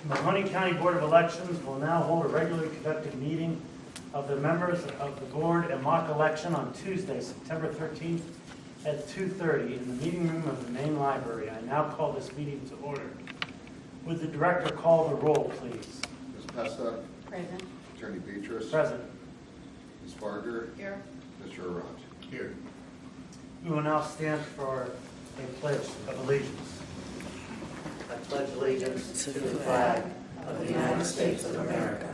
Mahoning County Board of Elections will now hold a regularly conducted meeting of the members of the board and mock election on Tuesday, September 13th at 2:30 in the meeting room of the main library. I now call this meeting to order. Would the director call the roll, please? Ms. Pesta, Present. Attorney Beatrice, Present. Ms. Barger, Here. Mr. Arant. Here. We will now stand for a pledge of allegiance. I pledge allegiance to the flag of the United States of America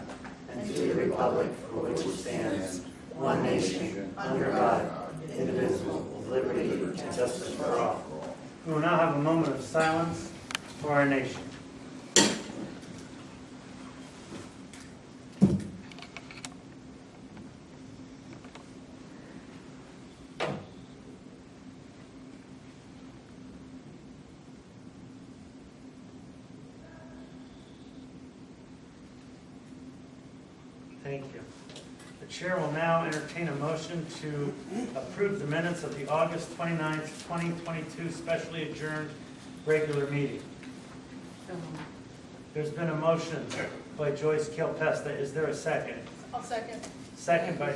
and to the republic for which it stands, one nation, under God, indivisible, with liberty and justice for all. We will now have a moment of silence for our nation. Thank you. The chair will now entertain a motion to approve the minutes of the August 29th, 2022 specially adjourned regular meeting. So moved. There's been a motion by Joyce Kilpesta. Is there a second? I'll second. Second by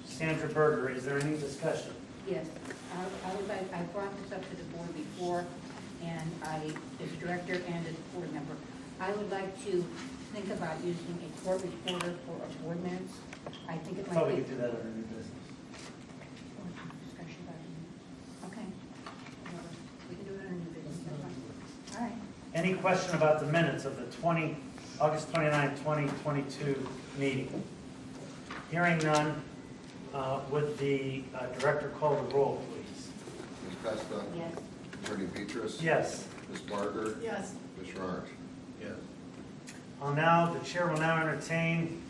Sandra Berger. Is there any discussion? Yes, I would like, I brought this up to the board before, and I, as a director and as a board member, I would like to think about using a court reporter for our board minutes. I think it I thought might we be. could do that under new business. Discussion about it. Okay. Whatever. We can do it under new business, that's fine. All right. Any question about the minutes of the August 29, 2022 meeting? Hearing none, would the director call the roll, please? Ms. Pesta, Yes. Attorney Beatrice. Yes. Ms. Barger, Yes. Mr. Arant. Yes. The chair will now entertain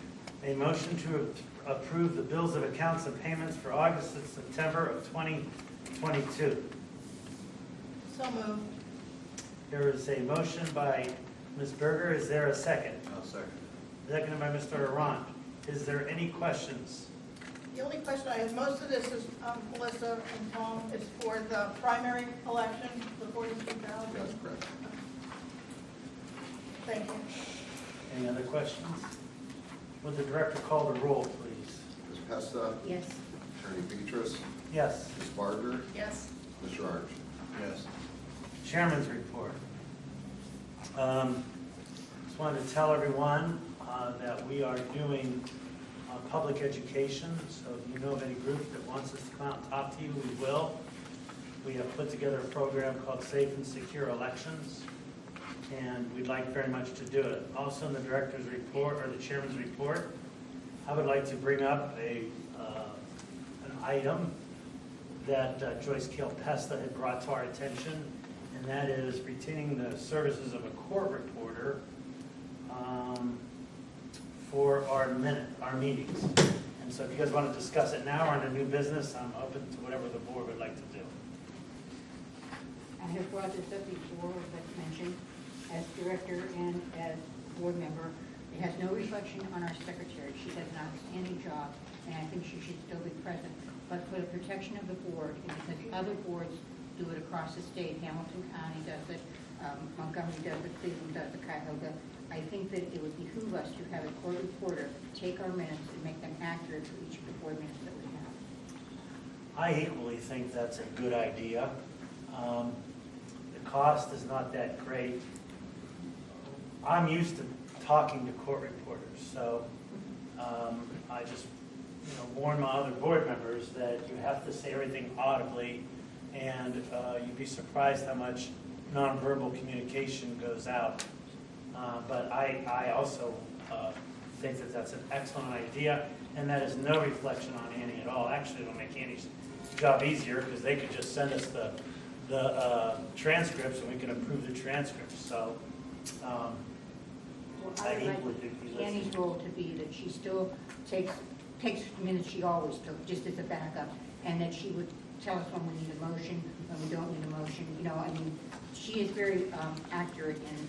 a motion to approve the bills of accounts and payments for August and September of 2022. So moved. There is a motion by Ms. Berger. Is there a second? I'll second. Seconded by Mr. Arant. Is there any questions? The only question I have, most of this is, Melissa and Tom, is for the primary election, the 42,000. That's correct. Thank you. Any other questions? Would the director call the roll, please? Ms. Pesta, Yes. Attorney Beatrice, Yes. Ms. Barger, Yes. Mr. Arant. Yes. Chairman's report. Just wanted to tell everyone that we are doing public education, so if you know of any group that wants us to come out and talk to you, we will. We have put together a program called Safe and Secure Elections, and we'd like very much to do it. Also in the director's report, or the chairman's report, I would like to bring up an item that Joyce Kilpesta had brought to our attention, and that is retaining the services of a court reporter for our meetings. And so if you guys want to discuss it now or under new business, I'm open to whatever the board would like to do. I have brought this up before, but mentioned, as director and as board member, it has no reflection on our secretary. She does an outstanding job, and I think she should still be present. But for the protection of the board, and because other boards do it across the state, Hamilton County does it, Montgomery does it, Cleveland does it, Cuyahoga, I think that it would behoove us to have a court reporter take our minutes and make them accurate for each of the board minutes that we have. I equally think that's a good idea. The cost is not that great. I'm used to talking to court reporters, so I just warn my other board members that you have to say everything audibly, and you'd be surprised how much nonverbal communication goes out. But I also think that that's an excellent idea, and that is no reflection on Annie at all. Actually, it'll make Annie's job easier because they could just send us the transcripts and we can approve the transcripts. So I I would equally like think he Annie's listens. role to be that she still takes minutes she always took, just as a backup, and that she would tell us when we need a motion, when we don't need a motion. She is very accurate in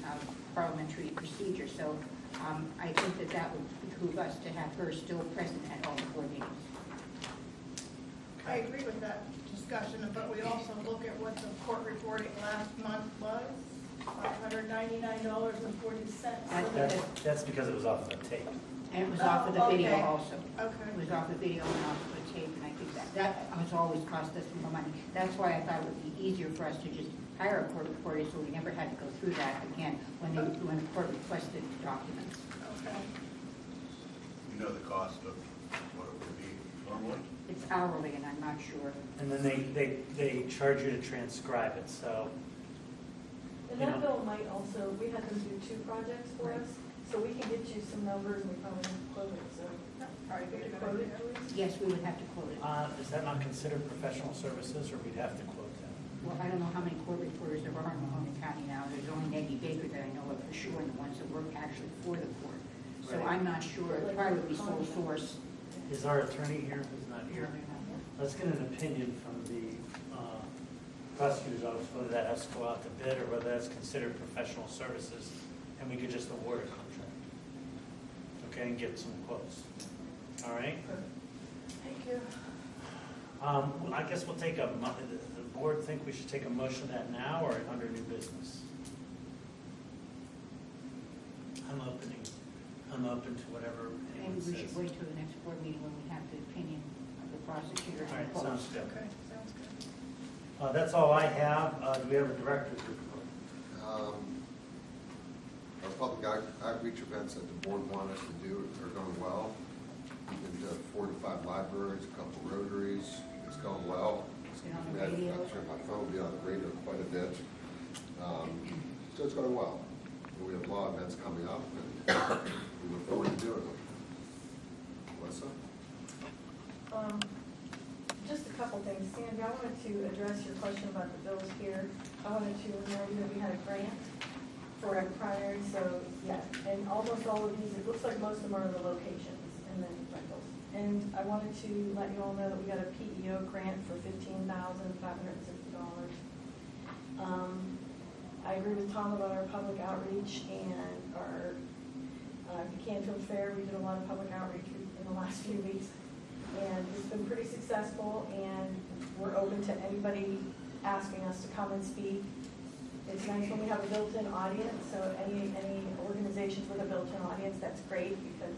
parliamentary procedure, so I think that would behoove us to have her still present at all the board meetings. I agree with that discussion, but we also look at what the court reporting last month was. $599.40. That's because it was off the tape. And it was off of the video Okay. also. It Okay. was off the video and off of the tape, and I think that has always cost us more money. That's why I thought it would be easier for us to just hire a court reporter, so we never had to go through that again when the court requested documents. Okay. You know the cost of what it would be normally? It's hourly, and I'm not sure. And then they charge you to transcribe it, so, And You know. that bill might also, we had them do 2 projects for us, so we can get you some numbers and we probably have to quote it, so. Probably be a good Quote it, idea. please? Yes, we would have to quote it. is that not considered professional services, or we'd have to quote that? Well, I don't know how many court reporters there are in Mahoney County now. There's only Maggie Baker that I know of for sure, and the ones that work actually for the court. So Right. I'm not sure, it probably would be sole source. Is our attorney here, who's not here? Let's get an opinion from the prosecutor's office, whether that has to go out to bid, or whether that's considered professional services, and we could just award a contract. Okay, and get some quotes. All right? Thank you. Well, I guess we'll take the board think we should take a motion of that now, or under new business? I'm open to whatever Maybe anyone we says. should wait till the next board meeting when we have the opinion of the prosecutor All and right, the sounds quotes. good. Okay, sounds good. That's all I have. Do we have a director's report? Our public outreach events that the board want us to do are going well. We've been to 4 to 5 libraries, a couple rotaries. It's going well. It's been on the Yeah, radio. actually, my phone will be on the radio quite a bit. So it's going well. We have a lot of events coming up, and we look forward to doing them. Melissa? Just a couple things. Sandy, I wanted to address your question about the bills here. I wanted to remind you that we had a grant for a primary, so, yeah, and almost all of these, it looks like most of them are the locations and then rentals. And I wanted to let you all know that we got a PEO grant for $15,560. I agree with Tom about our public outreach and our Canfield Fair. We did a lot of public outreach in the last few weeks, and it's been pretty successful, and we're open to anybody asking us to come and speak. It's nice when we have a built-in audience, so any organizations with a built-in audience, that's great, because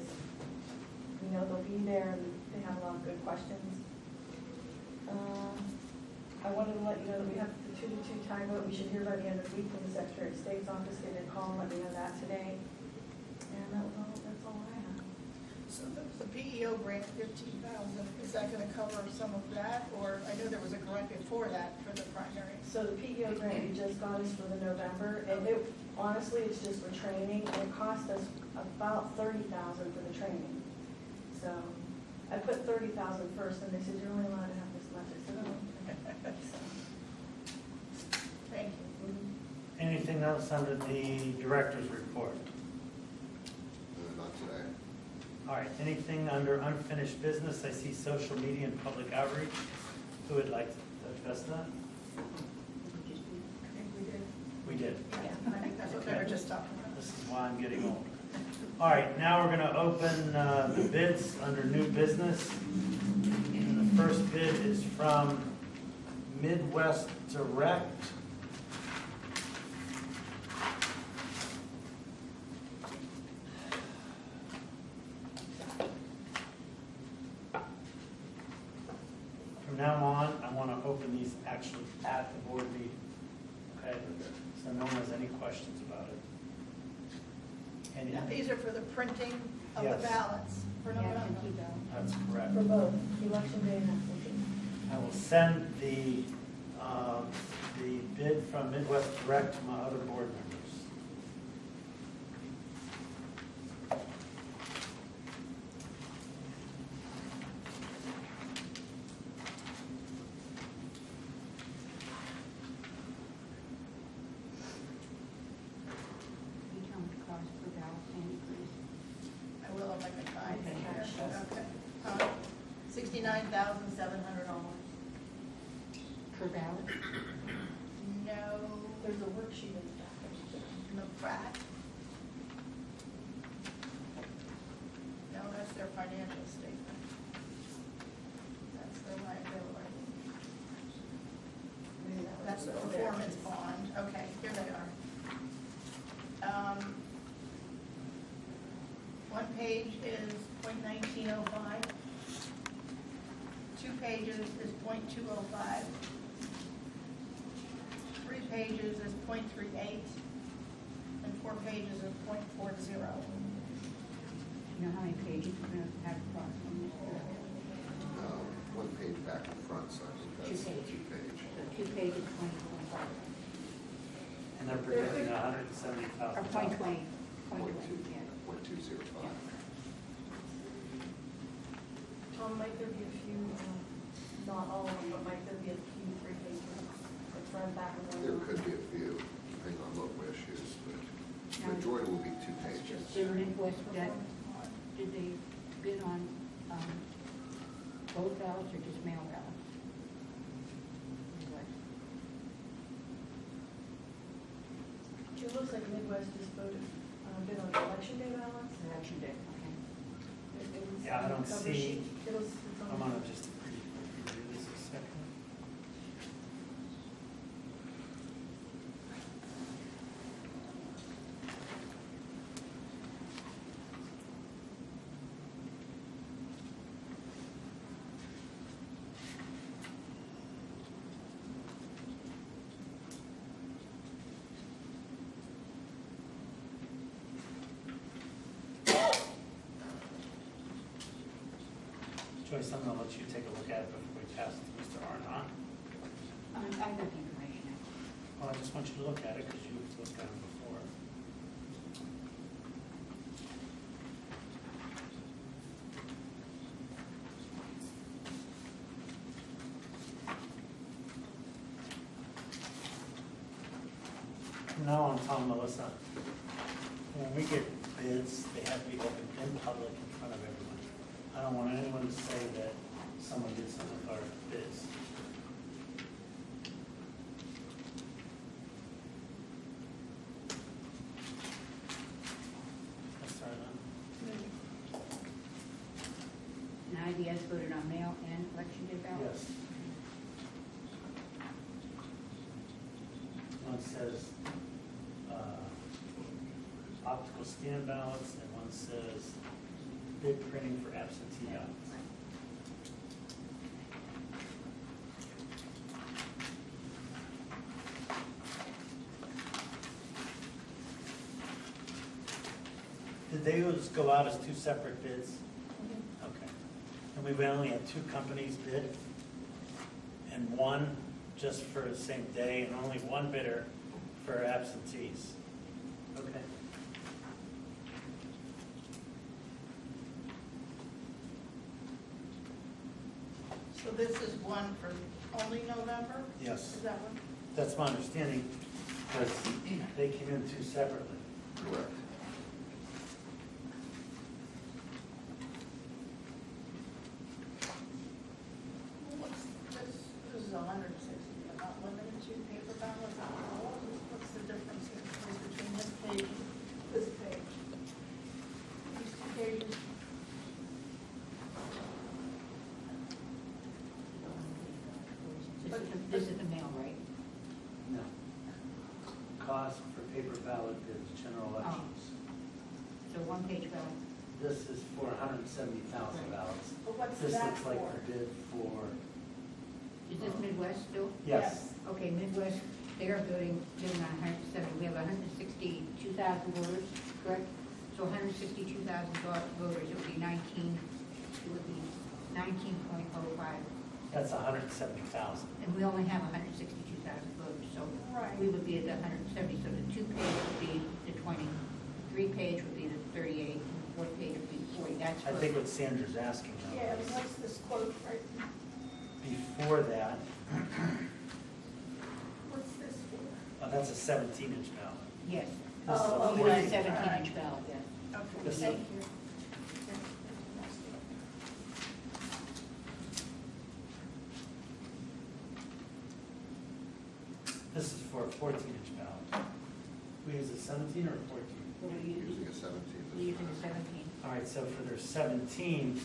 we know they'll be there and they have a lot of good questions. I wanted to let you know that we have the 2-to-2 tie vote. We should hear by the end of the week from the Secretary of State's office. They did call and let me know that today. And that's all I have. So the PEO grant, 15,000, is that going to cover some of that? Or I know there was a grant before that for the primary. So the PEO grant you just got is for the November, and honestly, it's just for training, and it cost us about $30,000 for the training. So I put $30,000 first, and they said, you're only allowed to have this much. I said, oh, okay. Thank you. Anything else under the director's report? Not today. All right, anything under unfinished business? I see social media and public outreach. Who would like to address that? I think we did. We did. Yeah, I think that's what they were just talking about. This is why I'm getting old. All right, now we're going to open the bids under new business. And the first bid is from Midwest Direct. From now on, I want to open these actually at the board meeting, okay? So no one has any questions about it. Any? Now, these are for the printing of the Yes. ballots for Yeah, November. Kentucky Bell. That's correct. For both election day and absentee. I will send the bid from Midwest Direct to my other board members. Can you tell me the cost per ballot, Sandy, please? I will if I can find it. Okay. Okay. $69,700. Per ballot? No, There's a worksheet in the back. no crack. No, that's their financial statement. That's their liability. That's the performance bond. Okay, here they are. One page is .1905. 2 pages is .205. 3 pages is .38. And 4 pages is .40. You know how many pages we're going to have across on this? One page back and front, so I think that's Two page. 2 page. So 2 pages, 2025. And they're projecting $170,000. Or point 20, point 20, yeah. 0.205. Tom, might there be a few, not all of them, but might there be a few 3 pages that's run back and forth? There could be a few, depending on local issues, but majority will be 2 pages. Did Midwest, did they bid on both ballots or just mail ballots? Midwest. It looks like Midwest just voted, bid on election day ballots. Election day, okay. It was Yeah, I on the don't cover see- sheet. It was, it's on. I'm gonna just review this a second. Joyce, I'm gonna let you take a look at it before we pass it to Mr. Arnott. I got the information. Well, I just want you to look at it because you've looked at it before. From now on, Tom, Melissa, when we get bids, they have to be open in public in front of everyone. I don't want anyone to say that someone did something with our bids. That's all right, And IDS voted on mail and election day huh? ballots? Yes. One says optical scan ballots, and one says bid printing for absentee ballots. Did they just go out as 2 separate bids? Okay. And we've only had 2 companies bid, and one just for the same day, and only one bidder for absentees. Okay. So this is one for only November? Yes. Is that one? That's my understanding, because they came in 2 separately. Correct. What's this is 160, not limited to paper ballots. What's the difference here between this page and this page? These 2 pages? This is the mail, right? No. Cost for paper ballot bids, general elections. So 1 page ballot. This is for 170,000 ballots. But what's This that looks like for? the bid for, Is this Midwest still? yes. Okay, Midwest, they are bidding on 170, we have 162,000 voters, correct? So 162,000 voters, it would be 19.05. That's 170,000. And we only have 162,000 voters, so Right. we would be at the 170, so the 2 page would be the 20, 3 page would be the 38, and the 4 page would be 40, that's I for. think what Sandra's asking though Yeah, and is, what's this quote right? before that, What's this for? that's a 17-inch ballot. Yes. Oh, This is a We want a 40. 17-inch ballot, yes. Okay, This is- thank you. This is for a 14-inch ballot. We use a 17 or a 14? What are you Using using? a 17 We're using this the time. 17. All right, so for their 17, What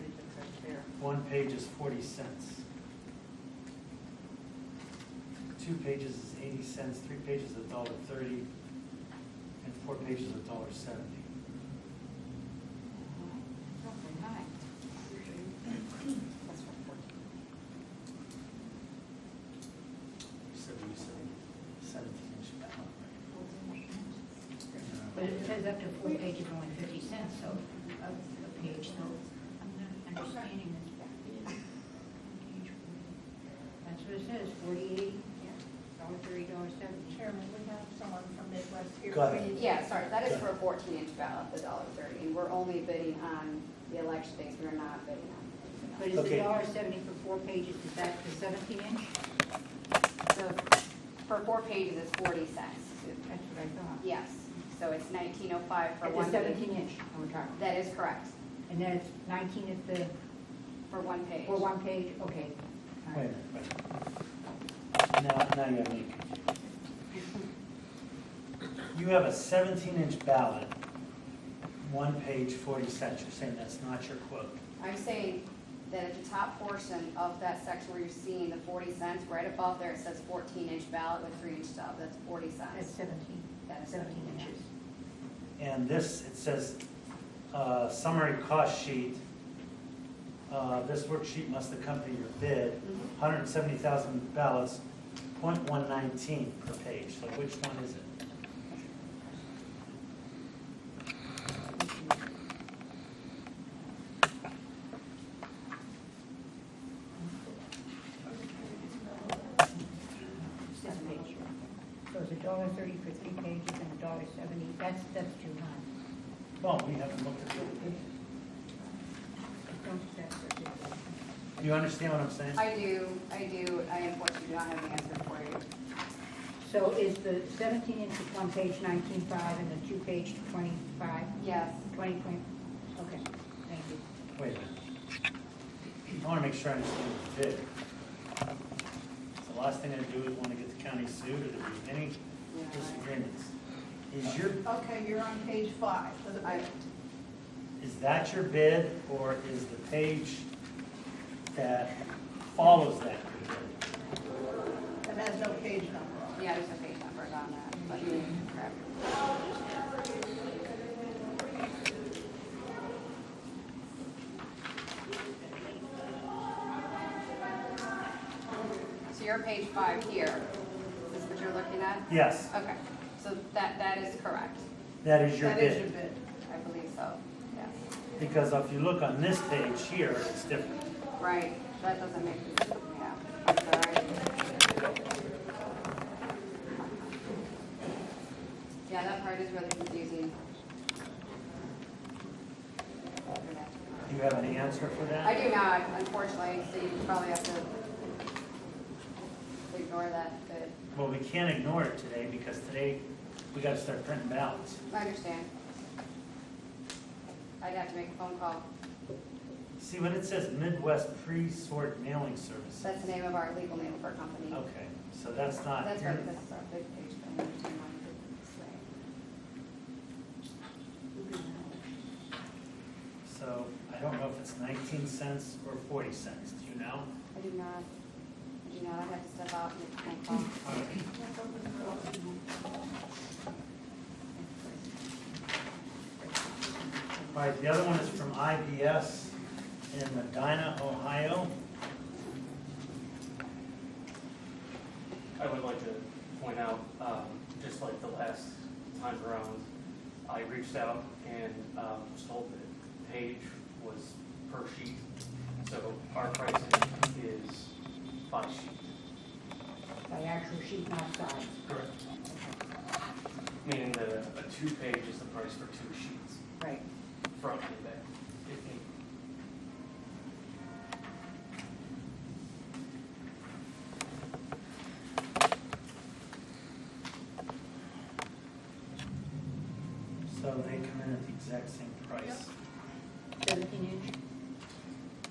is the price there? 1 page is 40 cents. 2 pages is 80 cents, 3 pages is $1.30, and 4 pages is $1.70. But it says up to 4 pages, only 50 cents, so, a page, so I'm not understanding this. That's what it says, 48, $30, $70. Chairman, we have someone from Midwest here. Go ahead. Yeah, sorry, that is for a 14-inch ballot, the $1.30, and we're only bidding on the election days, we're not bidding on But anything is Okay. $1.70 for 4 pages, is that the 17-inch? else. So for 4 pages, it's 40 cents. That's what I thought. Yes, so it's $19.05 for At one the page. 17-inch, we're talking. That is correct, And then it's 19 at the, for one page. for 1 page, okay. All Wait a right. minute, now you have me confused. You have a 17-inch ballot, 1 page, 40 cents. You're saying that's not your quote? I'm saying that at the top portion of that section where you're seeing the 40 cents, right above there, it says 14-inch ballot with 3-inch stub, that's 40 That's cents. 17, That is 17 inches. And this, it says, summary cost sheet. This worksheet must accompany your bid. 170,000 ballots, 0.119 per page. So which one is it? This page. So it's $1.30 for 3 pages and $1.70, that's too high. Well, we haven't looked at it. Don't set for this. Do you understand what I'm saying? I do, I unfortunately do not have the answer for you. So is the 17 inch is 1 page 19.5 and the 2 page 25? Yes. 20, okay, thank you. Wait a minute. I want to make sure I understand the bid. The last thing I do is want to get the county sued or there be any disagreements. Is your, Okay, you're on page 5 for the bid. is that your bid or is the page that follows that your bid? It has no page number on it. Yeah, there's no page numbers on that, but correct. So you're page 5 here. Is this what you're looking at? Yes, Okay, so that is correct. that is your That is your bid. bid. I believe so, yes. Because if you look on this page here, it's different. Right, that doesn't make sense, yeah. That's all right. Yeah, that part is really confusing. Do you have any answer for that? I do not, unfortunately, so you probably have to ignore that bit. Well, we can't ignore it today because today we got to start printing ballots. I understand. I'd have to make a phone call. See, when it says Midwest Pre-Sort Mailing Service. That's the name of our legal name of our company. Okay, so that's not. That's right, that's our big page thing. There's no one to say. So I don't know if it's 19 cents or 40 cents. Do you know? I do not, I'd have to step out and make a phone call. All right, the other one is from IBS in Medina, Ohio. I would like to point out, just like the last time around, I reached out and was told that page was per sheet. So our pricing is 5 sheets. By actual sheet, not size. Correct. Meaning that a 2-page is the price for 2 sheets, Right. front and back. if needed. So they come in at the exact same price. 17 inch?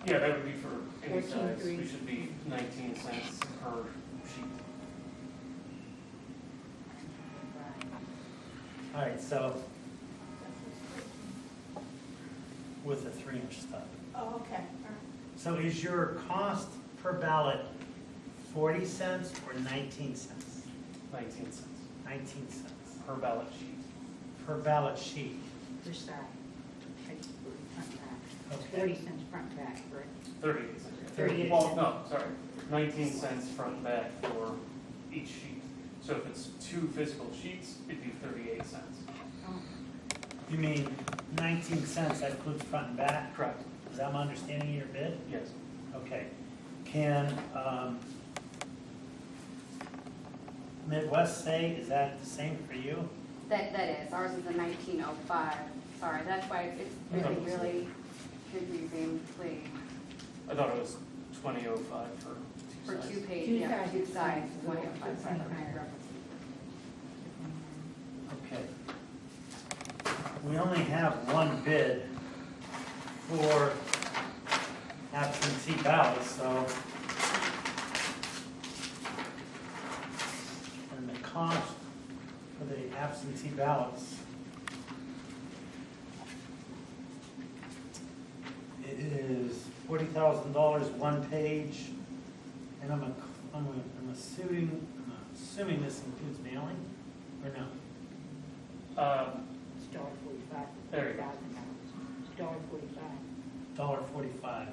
Yeah, that would be for any 14.3. size. We should be 19 cents per sheet. All right, so with a 3-inch stub. Oh, okay, all right. So is your cost per ballot 40 cents or 19 cents? 19 cents 19 cents per ballot sheet. per ballot sheet. Per side. Front back. Okay. 40 cents front back, correct? 38 cents. 38 Well, cents. no, sorry, 19 cents front and back for each sheet. So if it's 2 physical sheets, it'd be 38 cents. Oh, You mean 19 cents, that includes front and back? Correct. Is that my understanding of your bid? Yes. Okay. Can Midwest say, is that the same for you? That is, ours is a 1905. Sorry, that's why it's really, really confusing, please. I thought it was 2005 For for two two sides. pages, yeah, two sides, 105. Okay. We only have one bid for absentee ballots, so. And the cost for the absentee ballots, it is $40,000 one page, and I'm assuming this includes mailing, or no? It's $1.45. There you go. It's $1.45. $1.45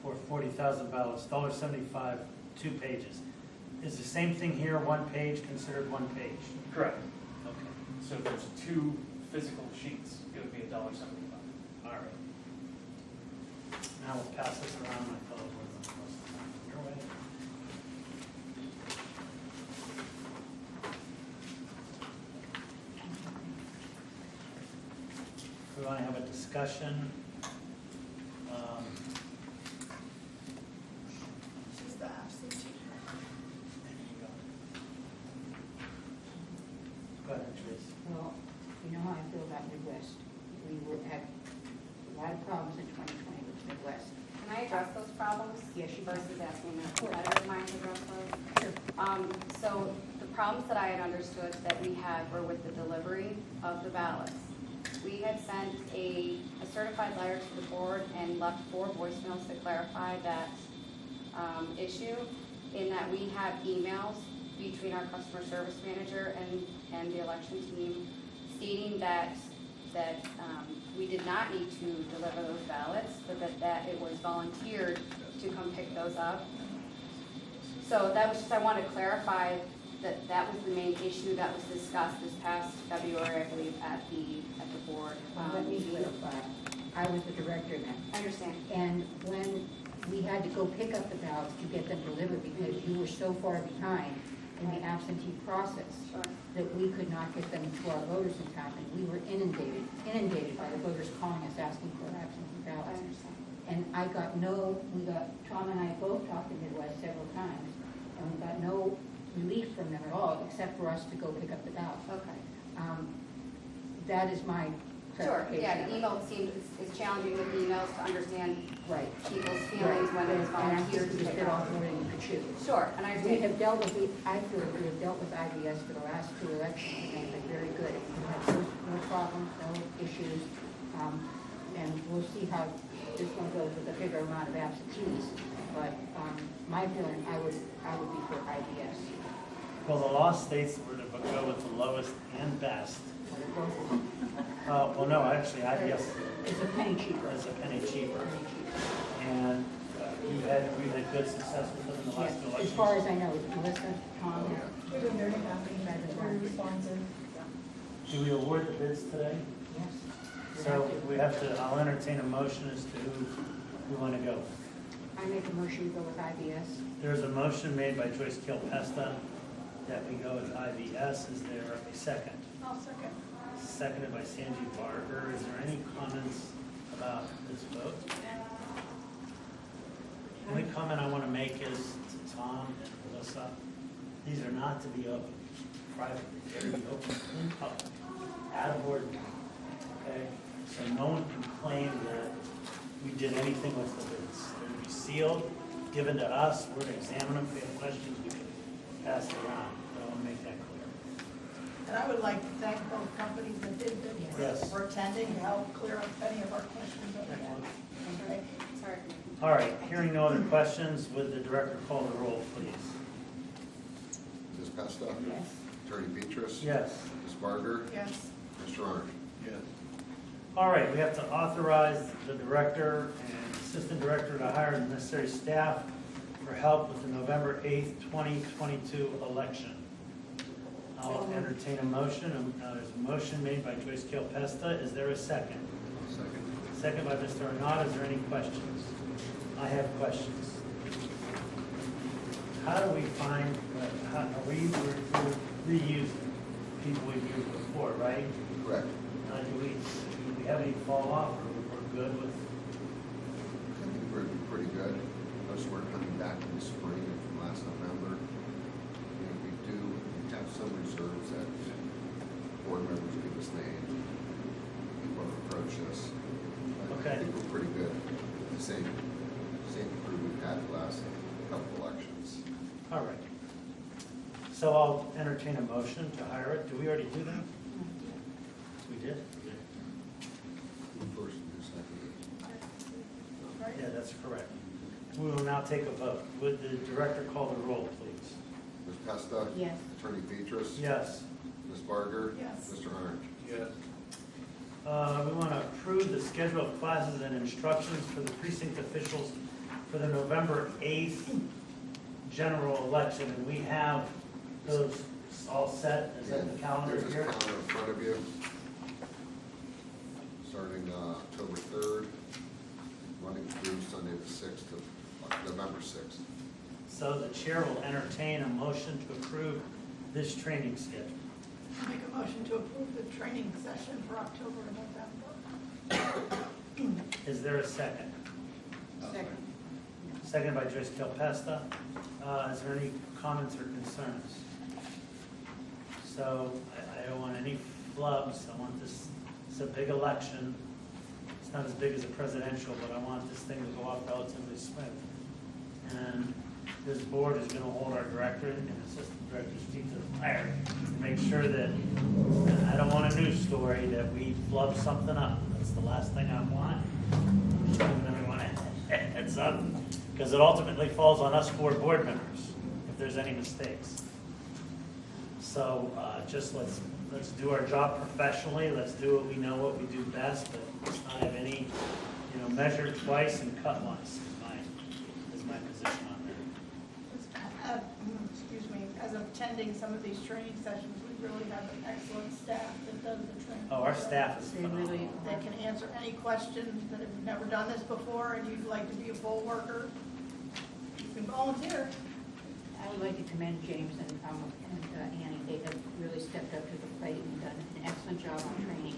for 40,000 ballots, $1.75, 2 pages. Is the same thing here, one page considered one page? Correct. Okay, So if there's 2 physical sheets, it would be $1.75. all right. Now we'll pass this around, my fellow board members. Your way. We want to have a discussion. This is the absentee. Go ahead, Teresa. Well, you know how I feel about Midwest. We had a lot of problems in 2020 with Midwest. Can I address those problems? Yes, you can. Versus asking a competitor of mine to address those? Sure. So the problems that I had understood that we had were with the delivery of the ballots. We had sent a certified letter to the board and left 4 voicemails to clarify that issue, in that we have emails between our customer service manager and the election team stating that we did not need to deliver those ballots, but that it was volunteered to come pick those up. So that was just, I want to clarify that was the main issue that was discussed this past February, I believe, at the board. Let me clarify. I was the director then. I understand. And when we had to go pick up the ballots to get them delivered because you were so far behind in the absentee process Sure. that we could not get them to our voters in time, and we were inundated by the voters calling us asking for absentee I ballots. understand. And Tom and I both talked to Midwest several times, and we got no relief from them at all, except for us to go pick up the ballots. Okay. That is my Sure, clarification. yeah, the email seems, it's challenging with emails to understand Right. people's feelings when it's And I think volunteered to we just pick bit up. off more than you could chew. Sure, and I We understand. have dealt with, I feel that we have dealt with IBS for the last 2 elections, and they've been very good. We have no problems, no issues, and we'll see how this one goes with a bigger amount of absentees. But my feeling, I would be for IBS. Well, the law states that we're to go with the lowest and best. Well, no, actually, IBS It's a penny cheaper. is a penny cheaper. Penny cheaper. And we've had good success with them in the last Yes, two as elections. far as I know, Melissa, Tom, We've been very happy, very responsive. Do we award the bids today? yes. So I'll entertain a motion as to who we want to go with. I make a motion to go with IBS. There's a motion made by Joyce Kilpesta that we go with IBS. Is there a second? I'll second. Seconded by Sandy Barker. Is there any comments about this vote? The only comment I want to make is to Tom and Melissa, these are not to be open privately, they're to be open in public, at a board meeting, okay? So no one can claim that we did anything with the bids. They're to be sealed, given to us, we're to examine them, if we have questions, we can pass it around. I want to make that clear. And I would like to thank both companies that did this Yes. for attending to help clear up any of our questions that we had. Okay. Sorry. All right, hearing no other questions, would the director call the roll, please? Ms. Pesta? Yes. Attorney Beatrice? Yes. Ms. Barger? Yes. Mr. Arndt? Yes. All right, we have to authorize the director and assistant director to hire the necessary staff for help with the November 8th, 2022 election. I'll entertain a motion. There's a motion made by Joyce Kilpesta. Is there a second? Second. Second by Mr. Arnott. Is there any questions? I have questions. How do we find, we're reusing people we've used before, right? Correct. Do we have any fall off, or we're good with? I think we're pretty good. Most of are coming back in the spring and from last November. And we have some reserves that board members give us names. People have approached us. But Okay. I think we're pretty good. The same crew we've had the last couple elections. All right. So I'll entertain a motion to hire it. Do we already do that? We did? Who first and who seconded? Right? Yeah, that's correct. We will now take a vote. Would the director call the roll, please? Ms. Pesta? Yes. Attorney Petrus? Yes. Ms. Barger? Yes. Mr. Arndt? Yes. We want to approve the schedule of classes and instructions for the precinct officials for the November 8th general election. And we have those all set. Is that the calendar There's here? this calendar in front of you. Starting October 3rd, running through Sunday the 6th of November 6th. So the chair will entertain a motion to approve this training schedule. Make a motion to approve the training session for October and November. Is there a second? Second. Second by Joyce Kilpesta. Is there any comments or concerns? So I don't want any flubs. I want this, it's a big election. It's not as big as a presidential, but I want this thing to go off relatively smooth. And this board is going to hold our director and assistant director's feet to the fire to make sure that, I don't want a news story that we flub something up. That's the last thing I want. Just giving everyone a heads up, because it ultimately falls on us board members if there's any mistakes. So just let's do our job professionally. Let's do what we know, what we do best, but let's not have any, measure twice and cut once is my position on that. Excuse me, as of attending some of these training sessions, we really have an excellent staff that does the training. Oh, our staff is They really, phenomenal. They can answer any questions that have never done this before, and you'd like to be a poll worker, you can volunteer. I would like to commend James and Annie. They have really stepped up to the plate and done an excellent job on training.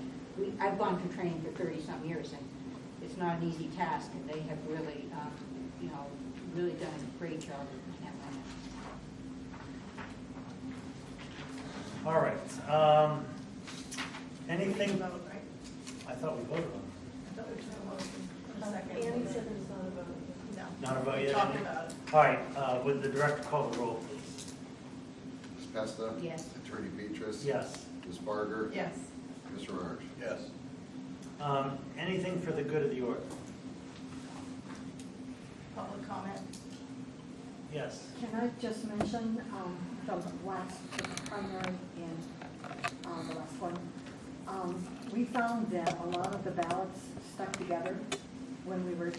I've gone through training for 30-some years, and it's not an easy task, and they have really, really done a great job in that one. All right. Anything, Vote, right? I thought we voted on I thought we took a motion in a second. Annie said there's not a vote. No. Not a vote We yet, talked Annie? about it. it. All right, would the director call the roll, please? Ms. Pesta? Yes. Attorney Petrus? Yes. Ms. Barger? Yes. Mr. Arndt? Yes. Anything for the good of the order? Public comment. Yes. Can I just mention, from the last primary and, the last one, we found that a lot of the ballots stuck together when we were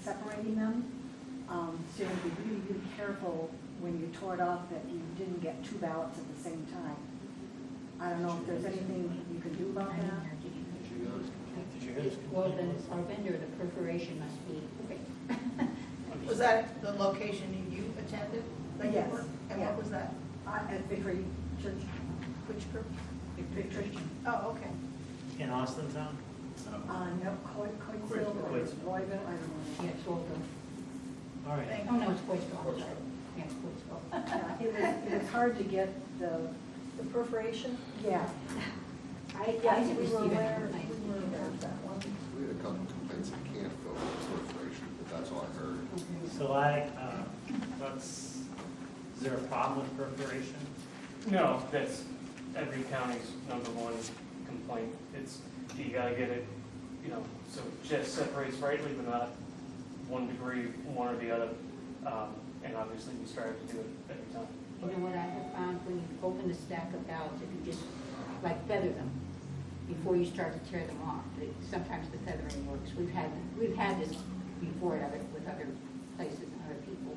separating them. So you have to be really, really careful when you tore it off that you didn't get two ballots at the same time. I don't know if there's anything you can do about that. Did you hear this? Well, then our vendor, the perforation must be, Was that the location you attended? that you Yes, were? And yeah. what was that? At Victory Church. Which group? Victory. Oh, okay. In Austin Town? No, Coatesville or Coatesville. Royville, I don't know. Yeah, it's Wolfville. All right. Thank Oh, no, it's Coatesville, I'm sorry. Yeah, it's Coatesville. Yeah, it was hard to get the, The perforation? yeah. I Yes, didn't we were receive aware, it. we were aware of that one. We had a couple complaints of Canfield proliferation, but that's all I heard. So is there a problem with perforation? No, that's every county's number one complaint. It's, you gotta get it, so it just separates rightly, but not 1 degree, one or the other. And obviously, we strive to do it every time. You know what I have found, when you open the stack of ballots, if you just, feather them before you start to tear them off, sometimes the feathering works. We've had this before with other places and other people,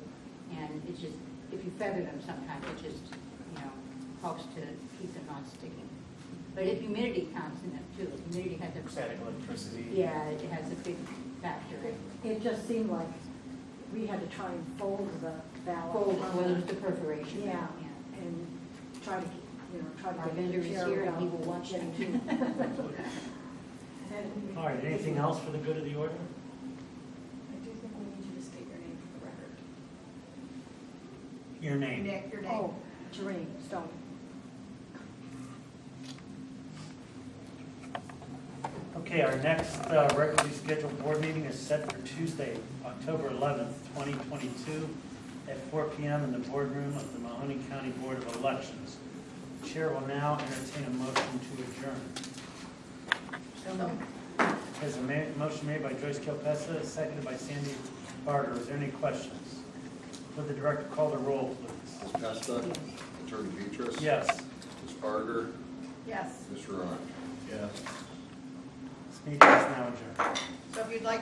and it's just, if you feather them, sometimes it just, helps to keep them not sticking. But if humidity counts in it too, humidity has a. Static electricity. Yeah, it has a big factor. It just seemed like we had to try and fold the ballot. Fold, on well, the- it was the perforation. Yeah, and try to, try to Our get vendor the is chair here and without he will watch them too. getting- All right, anything else for the good of the order? I do think we need you to state your name for the record. Your name? Nick, your name. Oh, Jereen Stone. Okay, our next regularly scheduled board meeting is set for Tuesday, October 11th, 2022, at 4 PM in the boardroom of the Mahoney County Board of Elections. The Chair will now entertain a motion to adjourn. So moved. There's a motion made by Joyce Kilpessa, seconded by Sandy Barger. Is there any questions? Would the director call the roll, please? Ms. Pesta, Attorney Petrus. Yes. Ms. Barger, Yes. Mr. Ron. This meeting is now adjourned. So if you'd like